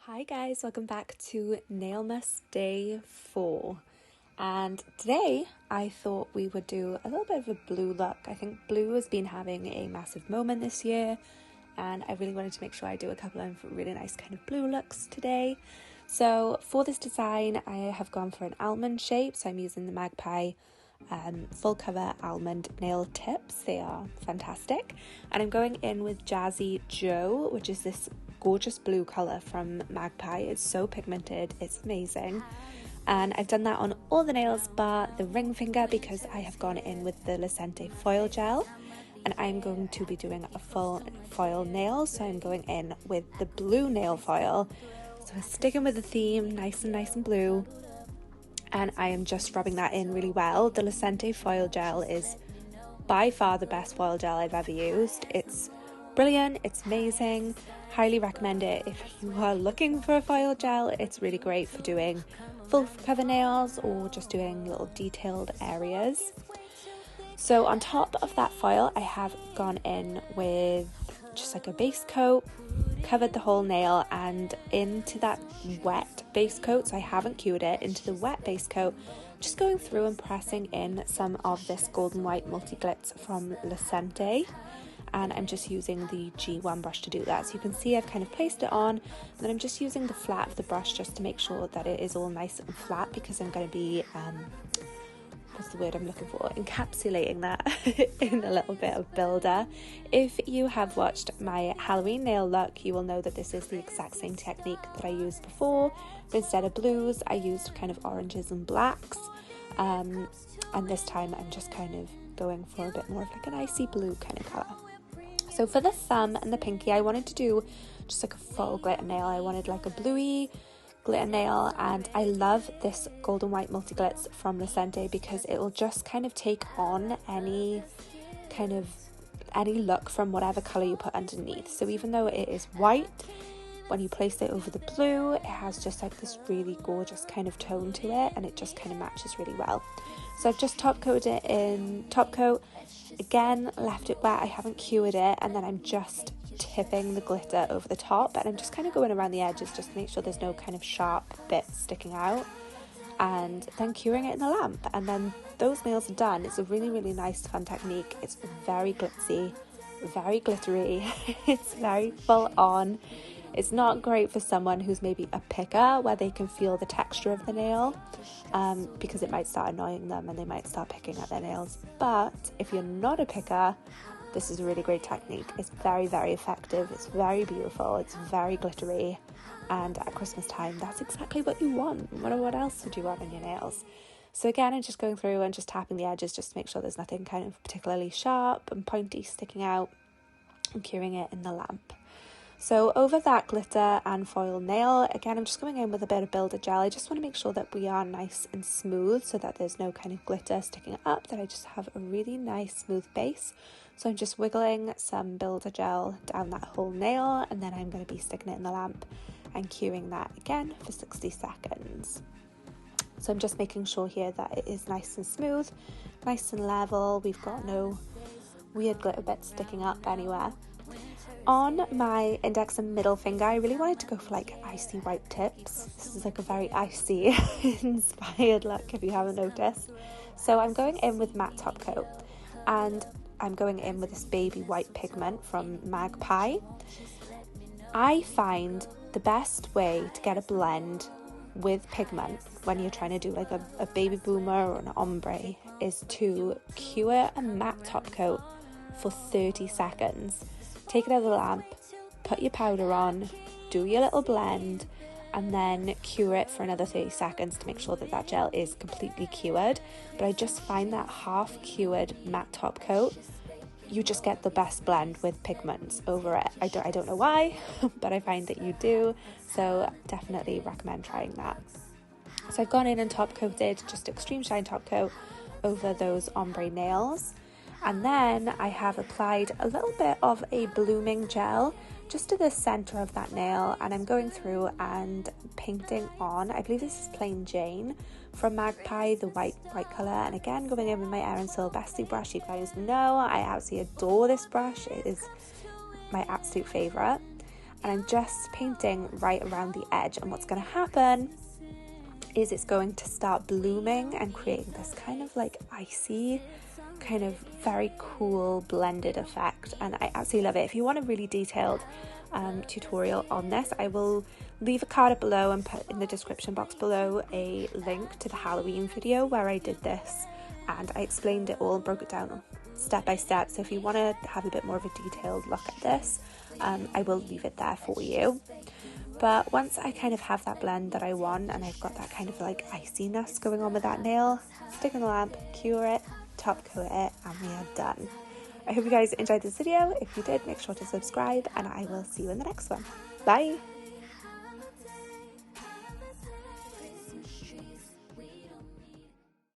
Hi guys, welcome back to Nailmas Day 4, and today I thought we would do a little bit of a blue look. I think blue has been having a massive moment this year, and I really wanted to make sure I do a couple of really nice kind of blue looks today. So for this design I have gone for an almond shape, so I'm using the MAGPIE full cover almond nail tips. They are fantastic, and I'm going in with Jazzy Jo, which is this gorgeous blue colour from MAGPIE. It's so pigmented, it's amazing, and I've done that on all the nails but the ring finger because I have gone in with the LECENTE foil gel, and I'm going to be doing a full foil nail, so I'm going in with the blue nail foil. So I'm sticking with the theme, nice and blue, and I am just rubbing that in really well. The LECENTE foil gel is by far the best foil gel I've ever used. It's brilliant, it's amazing, highly recommend it if you are looking for a foil gel. It's really great for doing full cover nails or just doing little detailed areas. So on top of that foil I have gone in with just like a base coat, covered the whole nail, and into that wet base coat, so I haven't cured it, into the wet base coat, just going through and pressing in some of this golden white multi glitz from LECENTE, and I'm just using the G1 brush to do that. So you can see I've kind of placed it on, and then I'm just using the flat of the brush just to make sure that it is all nice and flat, because I'm going to be what's the word I'm looking for, encapsulating that in a little bit of builder. If you have watched my Halloween nail look, you will know that this is the exact same technique that I used before, but instead of blues I used kind of oranges and blacks, and this time I'm just kind of going for a bit more of like an icy blue kind of colour. So for the thumb and the pinky I wanted to do just like a full glitter nail. I wanted like a bluey glitter nail, and I love this golden white multi glitz from LECENTE because it will just kind of take on any look from whatever colour you put underneath. So even though it is white, when you place it over the blue it has just like this really gorgeous kind of tone to it, and it just kind of matches really well. So I've just top coated it in top coat, again left it wet, I haven't cured it, and then I'm just tipping the glitter over the top, and I'm just kind of going around the edges just to make sure there's no kind of sharp bits sticking out, and then curing it in the lamp, and then those nails are done. It's a really nice fun technique. It's very glitzy, very glittery, it's very full on. It's not great for someone who's maybe a picker, where they can feel the texture of the nail, because it might start annoying them and they might start picking at their nails. But if you're not a picker, this is a really great technique. It's very effective, it's very beautiful, it's very glittery, and at Christmas time that's exactly what you want. What else would you want on your nails? So again, I'm just going through and just tapping the edges just to make sure there's nothing kind of particularly sharp and pointy sticking out, and curing it in the lamp. So over that glitter and foil nail, again I'm just going in with a bit of builder gel. I just want to make sure that we are nice and smooth so that there's no kind of glitter sticking up, that I just have a really nice smooth base. So I'm just wiggling some builder gel down that whole nail, and then I'm going to be sticking it in the lamp and curing that again for 60 seconds. So I'm just making sure here that it is nice and smooth, nice and level. We've got no weird glitter bits sticking up anywhere. On my index and middle finger I really wanted to go for like icy white tips. This is like a very icy inspired look if you haven't noticed. So I'm going in with matte top coat, and I'm going in with this baby white pigment from MAGPIE. I find the best way to get a blend with pigment when you're trying to do like a baby boomer or an ombre is to cure a matte top coat for 30 seconds. Take it out of the lamp, put your powder on, do your little blend, and then cure it for another 30 seconds to make sure that that gel is completely cured. But I just find that half cured matte top coat, you just get the best blend with pigments over it. I don't know why, but I find that you do, so definitely recommend trying that. So I've gone in and top coated just extreme shine top coat over those ombre nails. And then I have applied a little bit of a blooming gel just to the center of that nail, and I'm going through and painting on, I believe this is Plain Jane from MAGPIE, the white color, and again going in with my ERIN Bestie Brush. You guys know I absolutely adore this brush. It is my absolute favorite. and I'm just painting right around the edge, and what's going to happen is it's going to start blooming and creating this kind of like icy, kind of very cool blended effect, and I absolutely love it. If you want a really detailed tutorial on this, I will leave a card up below and put in the description box below a link to the Halloween video where I did this and I explained it all, broke it down step by step. So if you want to have a bit more of a detailed look at this, I will leave it there for you. But once I kind of have that blend that I want and I've got that kind of like iciness going on with that nail, stick in the lamp, cure it, top coat it, and we are done. I hope you guys enjoyed this video. If you did, make sure to subscribe, and I will see you in the next one. Bye!